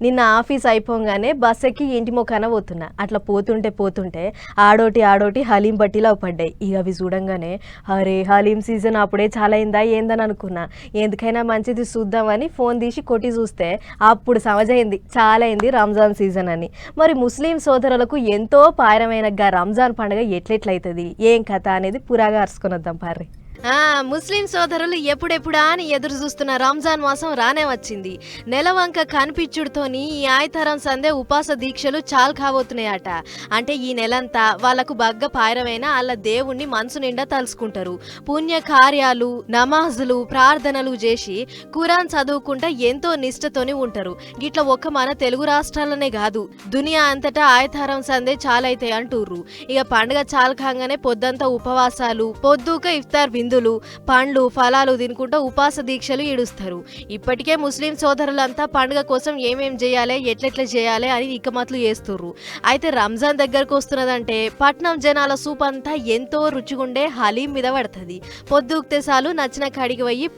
నిన్న ఆఫీస్ అయిపోగానే బస్ ఎక్కి ఇంటి మొక్కన పోతున్నా. అట్లా పోతుంటే ఆడోటి హలీం బట్టీలో పడ్డాయి. ఇక అవి చూడంగానే అరే హలీం సీజన్ అప్పుడే చాలా అయిందా ఏందని అనుకున్నా. ఎందుకైనా మంచిది చూద్దామని ఫోన్ తీసి కొట్టి చూస్తే అప్పుడు సమజైంది చాలా అయింది రంజాన్ సీజన్ అని. మరి ముస్లిం సోదరులకు ఎంతో పాయరమైన రంజాన్ పండుగ ఎట్లెట్లయితుంది ఏం కథ అనేది పురాగా అరుచుకొని వద్దాం పార్రి. ముస్లిం సోదరులు ఎప్పుడెప్పుడా అని ఎదురు చూస్తున్న రంజాన్ మాసం రానే వచ్చింది. నెలవంక కనిపించుడుతోని ఈ ఆయతరం సందే ఉపాస దీక్షలు చాలు కాబోతున్నాయట. అంటే ఈ నెలంతా వాళ్లకు బగ్గ పాయరమైన వాళ్ళ దేవుణ్ణి మనసు నిండా తలుసుకుంటారు. పుణ్య కార్యాలు నమాజులు ప్రార్థనలు చేసి ఖురాన్ చదువుకుంటా ఎంతో నిష్ఠతోని ఉంటారు. గిట్ల ఒక్క మన తెలుగు రాష్ట్రాలనే కాదు దునియా అంతటా ఆయతరం సందే చాలైతాయి అంటూర్రు. ఇక పండుగ చాలు కాగానే పొద్దంతా ఉపవాసాలు పొద్దుక ఇఫ్తార్ విందులు పండ్లు ఫలాలు తినుకుంటూ ఉపాస దీక్షలు ఈడుస్తారు. ఇప్పటికే ముస్లిం సోదరులంతా పండుగ కోసం ఏమేం చేయాలి ఎట్లెట్లా చేయాలి అని ఇకమట్లు చేస్తుర్రు. అయితే రంజాన్ దగ్గరకు వస్తున్నదంటే పట్నం జనాల సూప్ అంతా ఎంతో రుచిగుండే హలీం మీద పడుతుంది. పొద్దుక్తే సాలు నచ్చిన కాడికి పోయి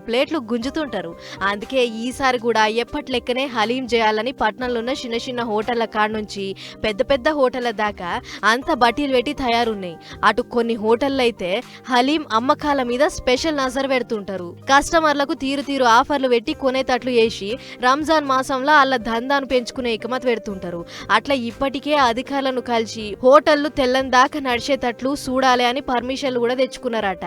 ప్లేట్లు గుంజుతుంటారు. అందుకే ఈసారి కూడా ఎప్పట్లెక్కనే హలీం చేయాలని పట్నంలో ఉన్న చిన్న చిన్న హోటళ్ల కాడ నుంచి పెద్ద హోటళ్ల దాకా అంత బట్టీలు పెట్టి తయారున్నాయి. అటు కొన్ని హోటళ్ళు అయితే హలీం అమ్మకాల మీద స్పెషల్ నజర్ పెడుతుంటారు. కస్టమర్లకు తీరు ఆఫర్లు పెట్టి కొనేటట్లు చేసి రంజాన్ మాసంలో వాళ్ళ దందాను పెంచుకునే ఇకమత్ పెడుతుంటారు. అట్లా ఇప్పటికే అధికారులను కలిసి హోటళ్లు తెల్లని దాకా నడిచేటట్లు చూడాలి అని పర్మిషన్లు కూడా తెచ్చుకున్నారట.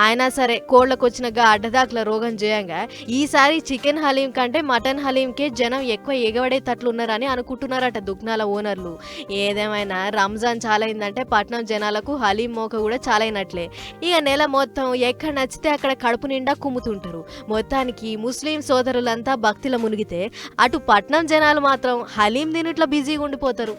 అయినా సరే కోళ్లకొచ్చినగా అడ్డదాకుల రోగం చేయంగా ఈసారి చికెన్ హలీం కంటే మటన్ హలీంకే జనం ఎక్కువ ఎగబడేటట్లున్నారని అనుకుంటున్నారట దుకాణాల ఓనర్లు. ఏదేమైనా రంజాన్ చాలైందంటే పట్నం జనాలకు హలీం మోక కూడా చాలైనట్లే. ఇక నెల మొత్తం ఎక్కడ నచ్చితే అక్కడ కడుపు నిండా కుమ్ముతుంటారు. మొత్తానికి ముస్లిం సోదరులంతా భక్తిలో మునిగితే అటు పట్నం జనాలు మాత్రం హలీం తినుట్లా బిజీగా ఉండిపోతారు.